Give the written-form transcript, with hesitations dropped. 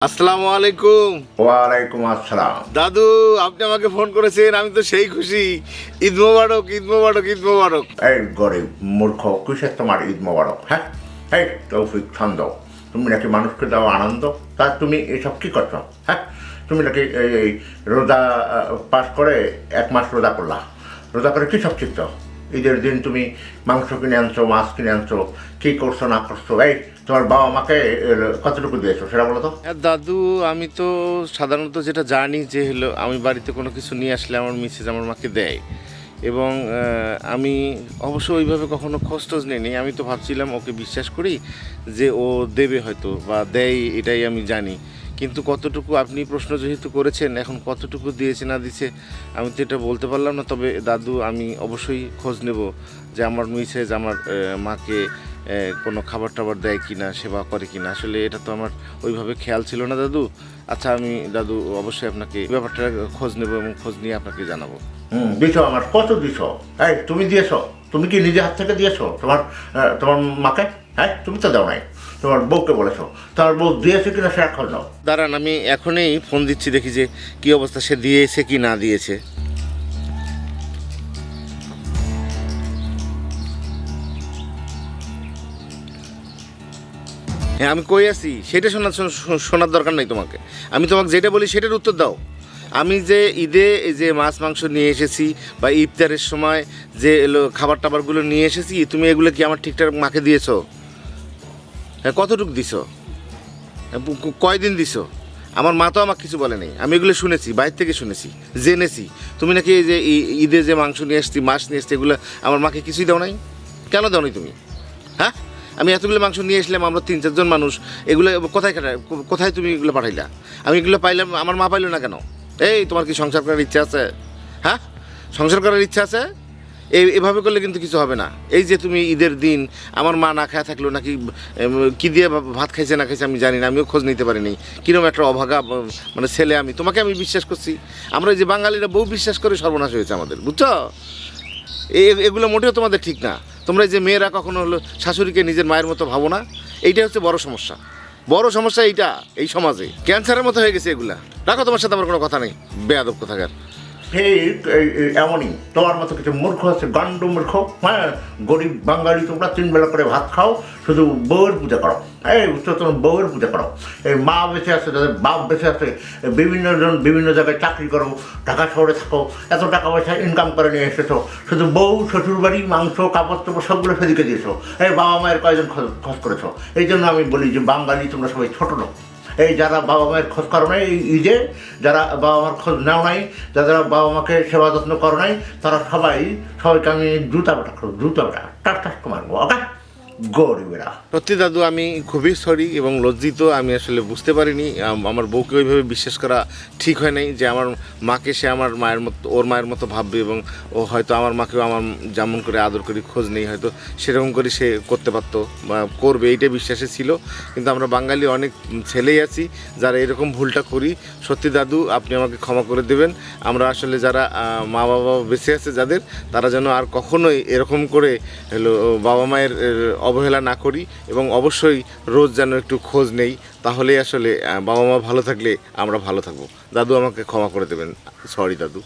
আসসালামু আলাইকুম। ওয়ালাইকুম আসসালাম। দাদু, আপনি আমাকে ফোন করেছেন, আমি তো সেই খুশি। ঈদ মোবারক, ঈদ মোবারক, ঈদ মোবারক। এই গরিব মূর্খ, কিসের তোমার ঈদ মোবারক? হ্যাঁ, এই তৌফিক ছন্দ, তুমি নাকি মানুষকে দাও আনন্দ, তা তুমি এসব কী করছো? হ্যাঁ, তুমি নাকি এই রোজা পাস করে 1 মাস রোজা করলা, রোজা করে কী সব শিখছো? ঈদের দিন তুমি মাংস কিনে আনছো, মাছ কিনে আনছো, কী করছো না করছো? এই তোমার বাবা মাকে কতটুকু দিয়েছো সেটা বলো তো। হ্যাঁ দাদু, আমি তো সাধারণত যেটা জানি যে হলো আমি বাড়িতে কোনো কিছু নিয়ে আসলে আমার মিসেস আমার মাকে দেয়, এবং আমি অবশ্য ওইভাবে কখনো খোঁজ টোজ নিইনি। আমি তো ভাবছিলাম ওকে বিশ্বাস করি যে ও দেবে হয়তো বা দেয়, এটাই আমি জানি। কিন্তু কতটুকু আপনি প্রশ্ন যেহেতু করেছেন, এখন কতটুকু দিয়েছে না দিয়েছে আমি তো এটা বলতে পারলাম না। তবে দাদু, আমি অবশ্যই খোঁজ নেব যে আমার মিসেস আমার মাকে কোনো খাবার টাবার দেয় কি না, সেবা করে কি না। আসলে এটা তো আমার ওইভাবে খেয়াল ছিল না দাদু। আচ্ছা, আমি দাদু অবশ্যই আপনাকে ব্যাপারটা খোঁজ নেব এবং খোঁজ নিয়ে আপনাকে জানাবো। দিছো, আমার কত দিছো? এই তুমি দিয়েছো? তুমি কি নিজে হাত থেকে দিয়েছো তোমার মাকে? হ্যাঁ, তুমি তো দাও নাই, তোমার বউকে বলেছো। তোমার বউ দিয়েছে কিনা সে এখন দাও। দাঁড়ান, আমি এখনই ফোন দিচ্ছি, দেখি যে কী অবস্থা, সে দিয়েছে কি না দিয়েছে। হ্যাঁ, আমি কই আছি সেটা শোনার দরকার নাই তোমাকে। আমি তোমাকে যেটা বলি সেটার উত্তর দাও। আমি যে ঈদে এই যে মাছ মাংস নিয়ে এসেছি বা ইফতারের সময় যে এলো খাবার টাবারগুলো নিয়ে এসেছি, তুমি এগুলো কি আমার ঠিকঠাক মাকে দিয়েছো? হ্যাঁ, কতটুকু দিছো? হ্যাঁ, কয়দিন দিছো? আমার মা তো আমাকে কিছু বলে নাই, আমি এগুলো শুনেছি, বাইরে থেকে শুনেছি, জেনেছি। তুমি নাকি এই যে ঈদে যে মাংস নিয়ে এসছি, মাছ নিয়ে এসছি, এগুলো আমার মাকে কিছুই দাও নাই। কেন দাও নাই তুমি? হ্যাঁ, আমি এতগুলো মাংস নিয়ে আসলাম, আমরা 3-4 জন মানুষ। এগুলো কোথায় তুমি এগুলো পাঠাইলা? আমি এগুলো পাইলাম, আমার মা পাইলো না কেন? এই, তোমার কি সংসার করার ইচ্ছা আছে? হ্যাঁ, সংসার করার ইচ্ছা আছে? এভাবে করলে কিন্তু কিছু হবে না। এই যে তুমি ঈদের দিন আমার মা না খায় থাকলো, নাকি কি দিয়ে ভাত খাইছে না খাইছে আমি জানি না, আমিও খোঁজ নিতে পারিনি। কিরকম একটা অভাগা মানে ছেলে আমি, তোমাকে আমি বিশ্বাস করছি। আমরা এই যে বাঙালিরা বউ বিশ্বাস করে সর্বনাশ হয়েছে আমাদের, বুঝছো? এগুলো মোটেও তোমাদের ঠিক না। তোমরা যে মেয়েরা কখনো হলো শাশুড়িকে নিজের মায়ের মতো ভাবো না, এইটা হচ্ছে বড় সমস্যা। বড় সমস্যা এইটা, এই সমাজে ক্যান্সারের মতো হয়ে গেছে এগুলা। রাখো, তোমার সাথে আমার কোনো কথা নেই, বেয়াদব কোথাকার। ঠিক এমনই তোমার মতো কিছু মূর্খ আছে, গান্ডু মূর্খ। হ্যাঁ, গরিব বাঙালি তোমরা 3 বেলা করে ভাত খাও, শুধু বউয়ের পূজা করো। এই বুঝছো, তোমার বউয়ের পূজা করো। এই মা বেঁচে আছে, তাদের বাপ বেঁচে আছে, বিভিন্ন জন বিভিন্ন জায়গায় চাকরি করো, ঢাকা শহরে থাকো, এত টাকা পয়সা ইনকাম করে নিয়ে এসেছো, শুধু বউ শ্বশুরবাড়ি মাংস কাপড় চোপড় সবগুলো সেদিকে দিয়েছো। এই বাবা মায়ের কয়জন খোঁজ করেছো? এই জন্য আমি বলি যে বাঙালি তোমরা সবাই ছোটো লোক। এই যারা বাবা মায়ের খোঁজ করো নাই, এই ঈদে যারা বাবা মার খোঁজ নেও নাই, যারা বাবা মাকে সেবা যত্ন করো নাই, তারা সবাইকে আমি জুতা বেটা করো, জুতা বেটা টাক টাক মারবো। ওকে, গরিবেরা। সত্যি দাদু, আমি খুবই সরি এবং লজ্জিত। আমি আসলে বুঝতে পারিনি, আমার বউকে ওইভাবে বিশ্বাস করা ঠিক হয় নাই যে আমার মাকে সে আমার মায়ের মতো, ওর মায়ের মতো ভাববে, এবং ও হয়তো আমার মাকেও আমার যেমন করে আদর করি খোঁজ নেই, হয়তো সেরকম করে সে করতে পারতো বা করবে, এইটা বিশ্বাসে ছিল। কিন্তু আমরা বাঙালি অনেক ছেলেই আছি যারা এরকম ভুলটা করি। সত্যি দাদু, আপনি আমাকে ক্ষমা করে দেবেন। আমরা আসলে যারা মা বাবা বেঁচে আছে যাদের, তারা যেন আর কখনোই এরকম করে হলো বাবা মায়ের অবহেলা না করি, এবং অবশ্যই রোজ যেন একটু খোঁজ নেই। তাহলেই আসলে বাবা মা ভালো থাকলে আমরা ভালো থাকবো। দাদু, আমাকে ক্ষমা করে দেবেন। সরি দাদু।